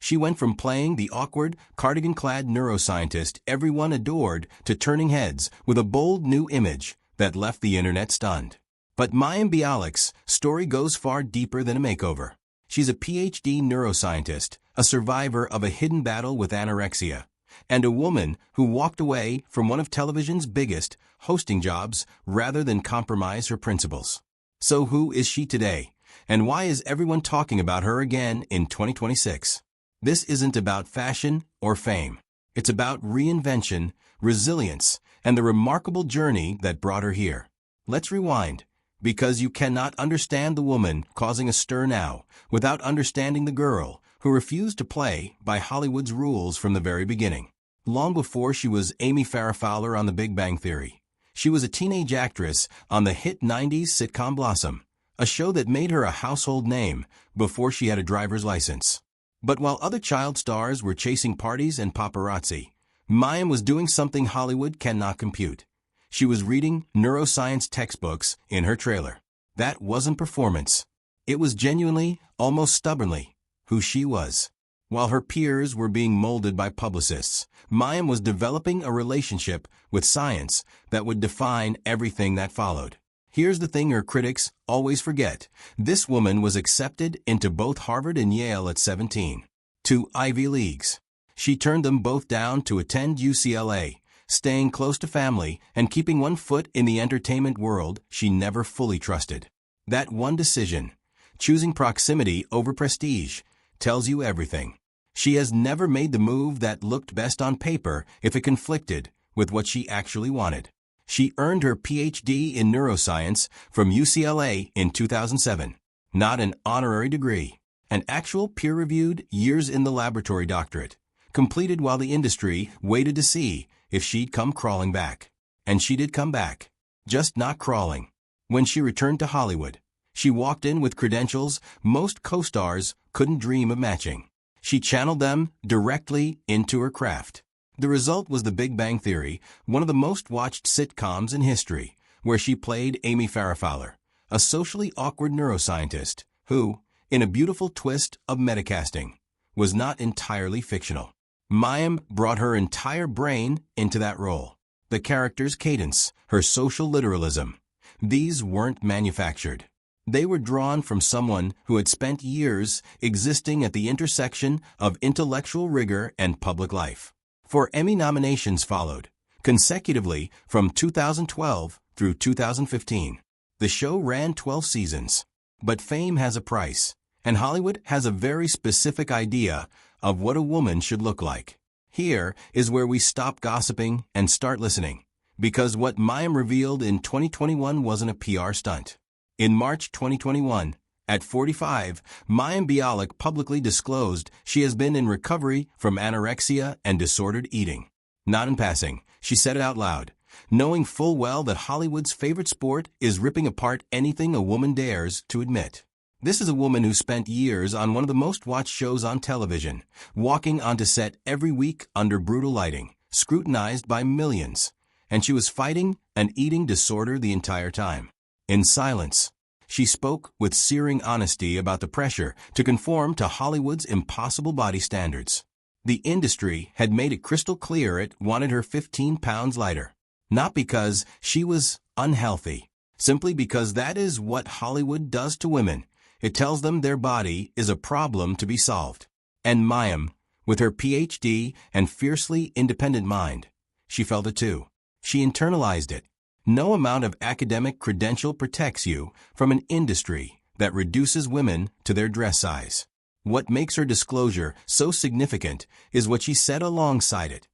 She went from playing the awkward, cardigan-clad neuroscientist everyone adored to turning heads with a bold new image that left the internet stunned. But Mayim Bialik's story goes far deeper than a makeover. She's a PhD neuroscientist, a survivor of a hidden battle with anorexia, and a woman who walked away from one of television's biggest hosting jobs rather than compromise her principles. So who is she today, and why is everyone talking about her again in 2026? This isn't about fashion or fame. It's about reinvention, resilience, and the remarkable journey that brought her here. Let's rewind, because you cannot understand the woman causing a stir now without understanding the girl who refused to play by Hollywood's rules from the very beginning. Long before she was Amy Farrah Fowler on The Big Bang Theory, she was a teenage actress on the hit 90s sitcom Blossom, a show that made her a household name before she had a driver's license. But while other child stars were chasing parties and paparazzi, Mayim was doing something Hollywood cannot compute. She was reading neuroscience textbooks in her trailer. That wasn't performance. It was genuinely, almost stubbornly, who she was. While her peers were being molded by publicists, Mayim was developing a relationship with science that would define everything that followed. Here's the thing her critics always forget. This woman was accepted into both Harvard and Yale at 17. 2 Ivy Leagues. She turned them both down to attend UCLA, staying close to family and keeping one foot in the entertainment world she never fully trusted. That one decision, choosing proximity over prestige, tells you everything. She has never made the move that looked best on paper if it conflicted with what she actually wanted. She earned her PhD in neuroscience from UCLA in 2007. Not an honorary degree, an actual peer-reviewed years in the laboratory doctorate, completed while the industry waited to see if she'd come crawling back. And she did come back, just not crawling. When she returned to Hollywood, she walked in with credentials most co-stars couldn't dream of matching. She channeled them directly into her craft. The result was The Big Bang Theory, one of the most watched sitcoms in history, where she played Amy Farrah Fowler, a socially awkward neuroscientist who, in a beautiful twist of metacasting, was not entirely fictional. Mayim brought her entire brain into that role. The character's cadence, her social literalism, these weren't manufactured. They were drawn from someone who had spent years existing at the intersection of intellectual rigor and public life. 4 Emmy nominations followed, consecutively from 2012 through 2015. The show ran 12 seasons. But fame has a price, and Hollywood has a very specific idea of what a woman should look like. Here is where we stop gossiping and start listening, because what Mayim revealed in 2021 wasn't a PR stunt. In March 2021, at 45, Mayim Bialik publicly disclosed she has been in recovery from anorexia and disordered eating. Not in passing, she said it out loud, knowing full well that Hollywood's favorite sport is ripping apart anything a woman dares to admit. This is a woman who spent years on one of the most watched shows on television, walking onto set every week under brutal lighting, scrutinized by millions, and she was fighting an eating disorder the entire time. In silence, she spoke with searing honesty about the pressure to conform to Hollywood's impossible body standards. The industry had made it crystal clear it wanted her 15 pounds lighter. Not because she was unhealthy, simply because that is what Hollywood does to women. It tells them their body is a problem to be solved. And Mayim, with her PhD and fiercely independent mind, she felt it too. She internalized it. No amount of academic credential protects you from an industry that reduces women to their dress size. What makes her disclosure so significant is what she said alongside it.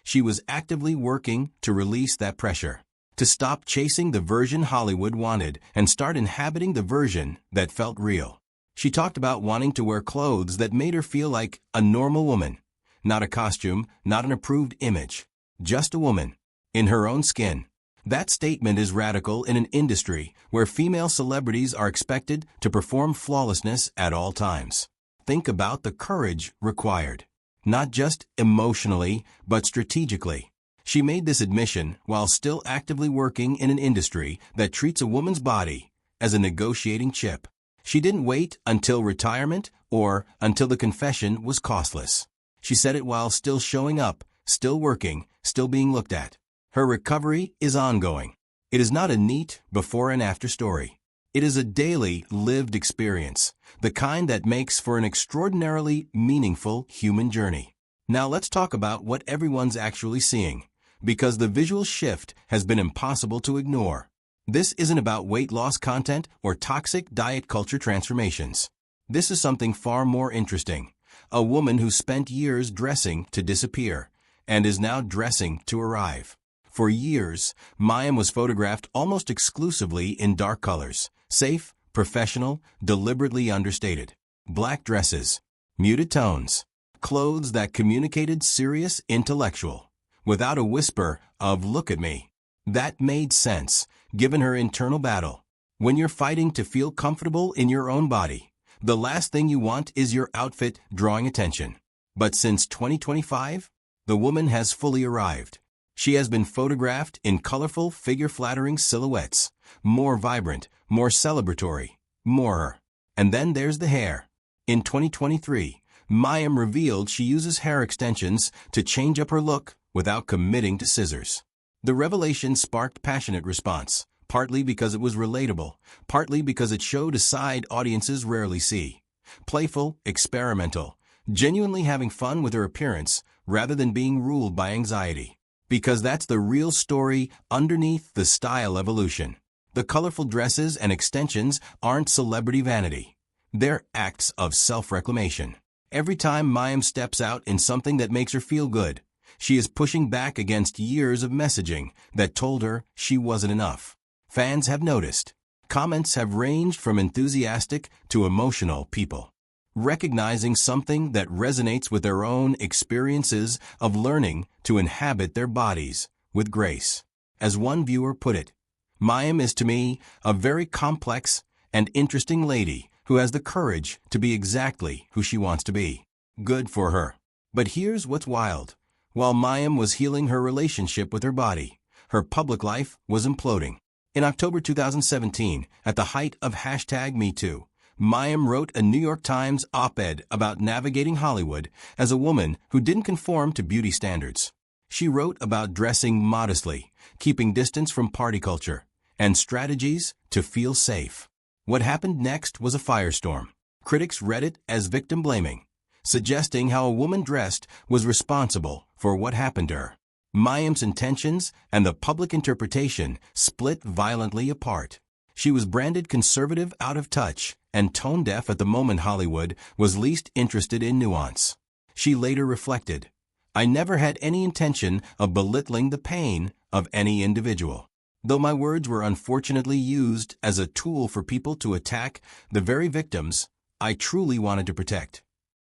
She was actively working to release that pressure, to stop chasing the version Hollywood wanted and start inhabiting the version that felt real. She talked about wanting to wear clothes that made her feel like a normal woman, not a costume, not an approved image, just a woman, in her own skin. That statement is radical in an industry where female celebrities are expected to perform flawlessness at all times. Think about the courage required, not just emotionally, but strategically. She made this admission while still actively working in an industry that treats a woman's body as a negotiating chip. She didn't wait until retirement or until the confession was costless. She said it while still showing up, still working, still being looked at. Her recovery is ongoing. It is not a neat before and after story. It is a daily, lived experience, the kind that makes for an extraordinarily meaningful human journey. Now let's talk about what everyone's actually seeing, because the visual shift has been impossible to ignore. This isn't about weight loss content or toxic diet culture transformations. This is something far more interesting. A woman who spent years dressing to disappear and is now dressing to arrive. For years, Mayim was photographed almost exclusively in dark colors, safe, professional, deliberately understated. Black dresses, muted tones, clothes that communicated serious intellectual, without a whisper of "look at me." That made sense, given her internal battle. When you're fighting to feel comfortable in your own body, the last thing you want is your outfit drawing attention. But since 2025, the woman has fully arrived. She has been photographed in colorful, figure-flattering silhouettes, more vibrant, more celebratory, more her. And then there's the hair. In 2023, Mayim revealed she uses hair extensions to change up her look without committing to scissors. The revelation sparked passionate response, partly because it was relatable, partly because it showed a side audiences rarely see. Playful, experimental, genuinely having fun with her appearance rather than being ruled by anxiety. Because that's the real story underneath the style evolution. The colorful dresses and extensions aren't celebrity vanity. They're acts of self-reclamation. Every time Mayim steps out in something that makes her feel good, she is pushing back against years of messaging that told her she wasn't enough. Fans have noticed. Comments have ranged from enthusiastic to emotional people, recognizing something that resonates with their own experiences of learning to inhabit their bodies with grace. As one viewer put it, Mayim is to me a very complex and interesting lady who has the courage to be exactly who she wants to be. Good for her. But here's what's wild. While Mayim was healing her relationship with her body, her public life was imploding. In October 2017, at the height of #MeToo, Mayim wrote a New York Times op-ed about navigating Hollywood as a woman who didn't conform to beauty standards. She wrote about dressing modestly, keeping distance from party culture, and strategies to feel safe. What happened next was a firestorm. Critics read it as victim blaming, suggesting how a woman dressed was responsible for what happened to her. Mayim's intentions and the public interpretation split violently apart. She was branded conservative, out of touch, and tone-deaf at the moment Hollywood was least interested in nuance. She later reflected, "I never had any intention of belittling the pain of any individual, though my words were unfortunately used as a tool for people to attack the very victims I truly wanted to protect."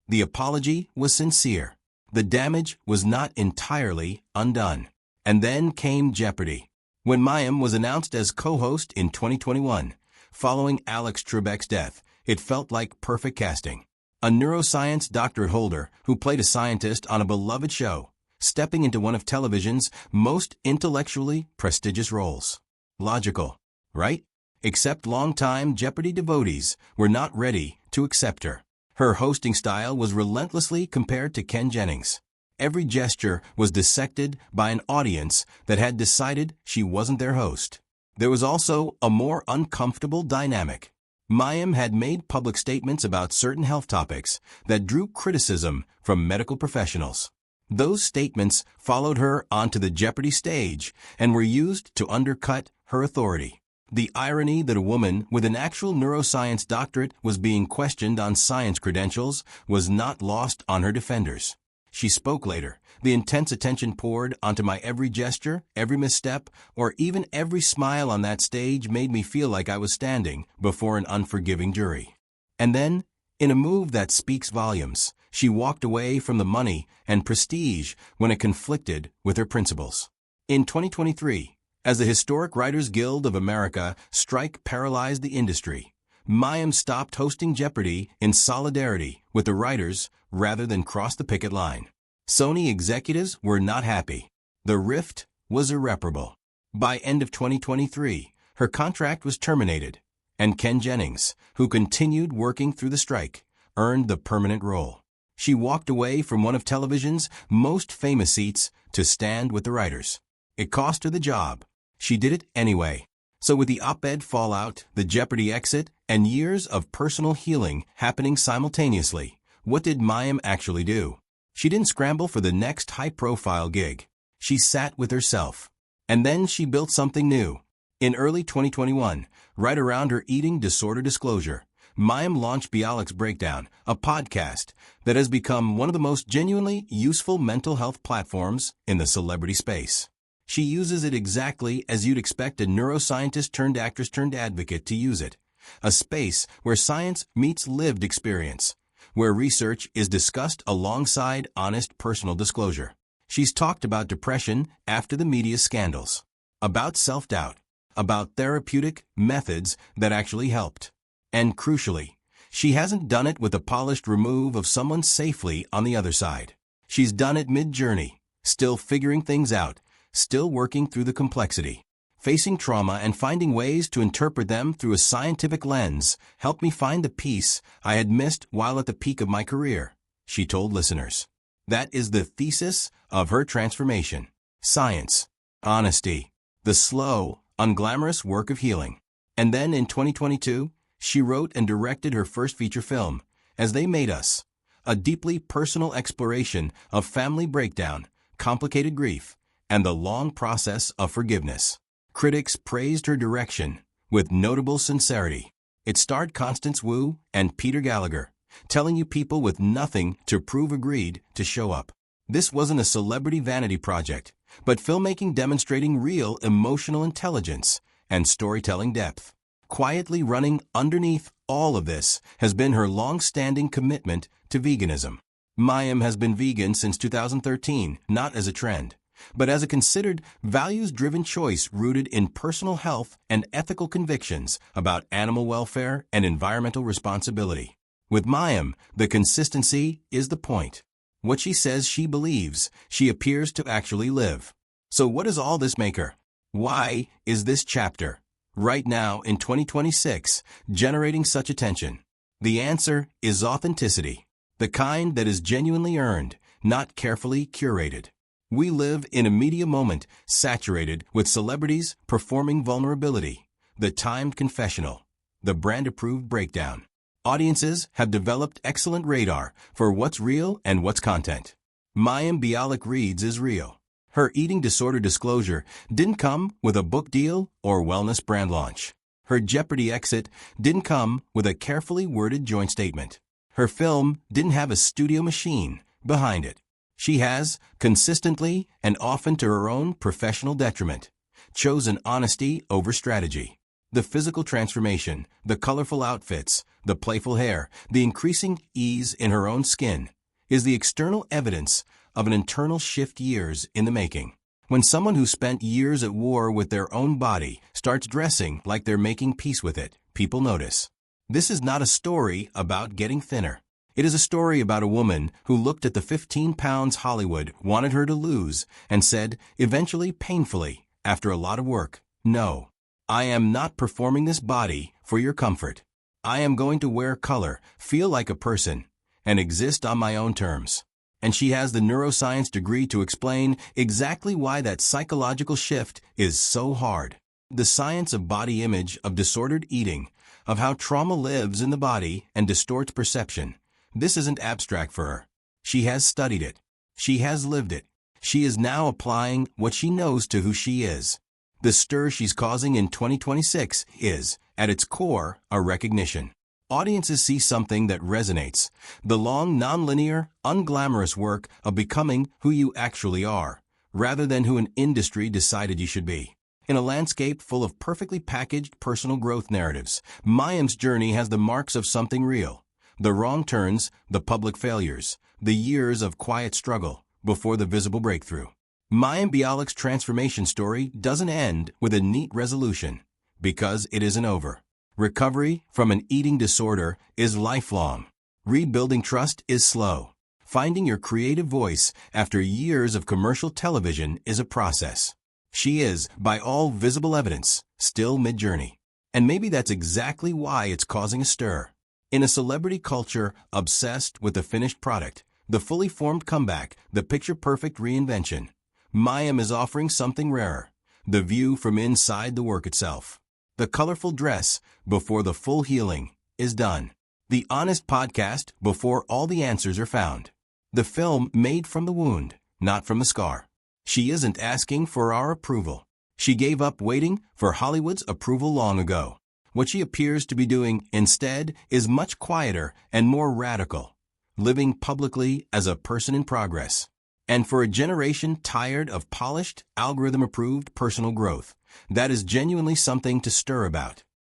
The apology was sincere. The damage was not entirely undone. And then came Jeopardy! When Mayim was announced as co-host in 2021, following Alex Trebek's death, it felt like perfect casting. A neuroscience doctorate holder who played a scientist on a beloved show, stepping into one of television's most intellectually prestigious roles. Logical, right? Except longtime Jeopardy devotees were not ready to accept her. Her hosting style was relentlessly compared to Ken Jennings. Every gesture was dissected by an audience that had decided she wasn't their host. There was also a more uncomfortable dynamic. Mayim had made public statements about certain health topics that drew criticism from medical professionals. Those statements followed her onto the Jeopardy stage and were used to undercut her authority. The irony that a woman with an actual neuroscience doctorate was being questioned on science credentials was not lost on her defenders. She spoke later. The intense attention poured onto my every gesture, every misstep, or even every smile on that stage made me feel like I was standing before an unforgiving jury. And then, in a move that speaks volumes, she walked away from the money and prestige when it conflicted with her principles. In 2023, as the Historic Writers Guild of America strike paralyzed the industry, Mayim stopped hosting Jeopardy in solidarity with the writers rather than cross the picket line. Sony executives were not happy. The rift was irreparable. By end of 2023, her contract was terminated, And Ken Jennings, who continued working through the strike, earned the permanent role. She walked away from one of television's most famous seats to stand with the writers. It cost her the job. She did it anyway. So with the op-ed fallout, the Jeopardy exit, and years of personal healing happening simultaneously, what did Mayim actually do? She didn't scramble for the next high-profile gig. She sat with herself. And then she built something new. In early 2021, right around her eating disorder disclosure, Mayim launched Bialik's Breakdown, a podcast that has become one of the most genuinely useful mental health platforms in the celebrity space. She uses it exactly as you'd expect a neuroscientist turned actress turned advocate to use it. A space where science meets lived experience, where research is discussed alongside honest personal disclosure. She's talked about depression after the media scandals, about self-doubt, about therapeutic methods that actually helped. And crucially, she hasn't done it with a polished remove of someone safely on the other side. She's done it mid-journey, still figuring things out, still working through the complexity. Facing trauma and finding ways to interpret them through a scientific lens helped me find the peace I had missed while at the peak of my career, she told listeners. That is the thesis of her transformation. Science, honesty, the slow, unglamorous work of healing. And then in 2022, she wrote and directed her first feature film, As They Made Us, a deeply personal exploration of family breakdown, complicated grief, and the long process of forgiveness. Critics praised her direction with notable sincerity. It starred Constance Wu and Peter Gallagher, telling you people with nothing to prove agreed to show up. This wasn't a celebrity vanity project, but filmmaking demonstrating real emotional intelligence and storytelling depth. Quietly running underneath all of this has been her long-standing commitment to veganism. Mayim has been vegan since 2013, not as a trend, but as a considered, values-driven choice rooted in personal health and ethical convictions about animal welfare and environmental responsibility. With Mayim, the consistency is the point. What she says she believes, she appears to actually live. So what does all this make her? Why is this chapter, right now in 2026, generating such attention? The answer is authenticity, the kind that is genuinely earned, not carefully curated. We live in a media moment saturated with celebrities performing vulnerability, the timed confessional, the brand-approved breakdown. Audiences have developed excellent radar for what's real and what's content. Mayim Bialik reads is real. Her eating disorder disclosure didn't come with a book deal or wellness brand launch. Her Jeopardy exit didn't come with a carefully worded joint statement. Her film didn't have a studio machine behind it. She has, consistently and often to her own professional detriment, chosen honesty over strategy. The physical transformation, the colorful outfits, the playful hair, the increasing ease in her own skin, is the external evidence of an internal shift years in the making. When someone who spent years at war with their own body starts dressing like they're making peace with it, people notice. This is not a story about getting thinner. It is a story about a woman who looked at the 15 pounds Hollywood wanted her to lose and said, eventually painfully, after a lot of work, no, I am not performing this body for your comfort. I am going to wear color, feel like a person, and exist on my own terms. And she has the neuroscience degree to explain exactly why that psychological shift is so hard. The science of body image, of disordered eating, of how trauma lives in the body and distorts perception. This isn't abstract for her. She has studied it. She has lived it. She is now applying what she knows to who she is. The stir she's causing in 2026 is, at its core, a recognition. Audiences see something that resonates, the long, nonlinear, unglamorous work of becoming who you actually are, rather than who an industry decided you should be. In a landscape full of perfectly packaged personal growth narratives, Mayim's journey has the marks of something real. The wrong turns, the public failures, the years of quiet struggle before the visible breakthrough. Mayim Bialik's transformation story doesn't end with a neat resolution, because it isn't over. Recovery from an eating disorder is lifelong. Rebuilding trust is slow. Finding your creative voice after years of commercial television is a process. She is, by all visible evidence, still mid-journey. And maybe that's exactly why it's causing a stir. In a celebrity culture obsessed with the finished product, the fully formed comeback, the picture-perfect reinvention, Mayim is offering something rarer, the view from inside the work itself. The colorful dress before the full healing is done. The honest podcast before all the answers are found. The film made from the wound, not from the scar. She isn't asking for our approval. She gave up waiting for Hollywood's approval long ago. What she appears to be doing instead is much quieter and more radical, living publicly as a person in progress. And for a generation tired of polished, algorithm-approved personal growth, that is genuinely something to stir about.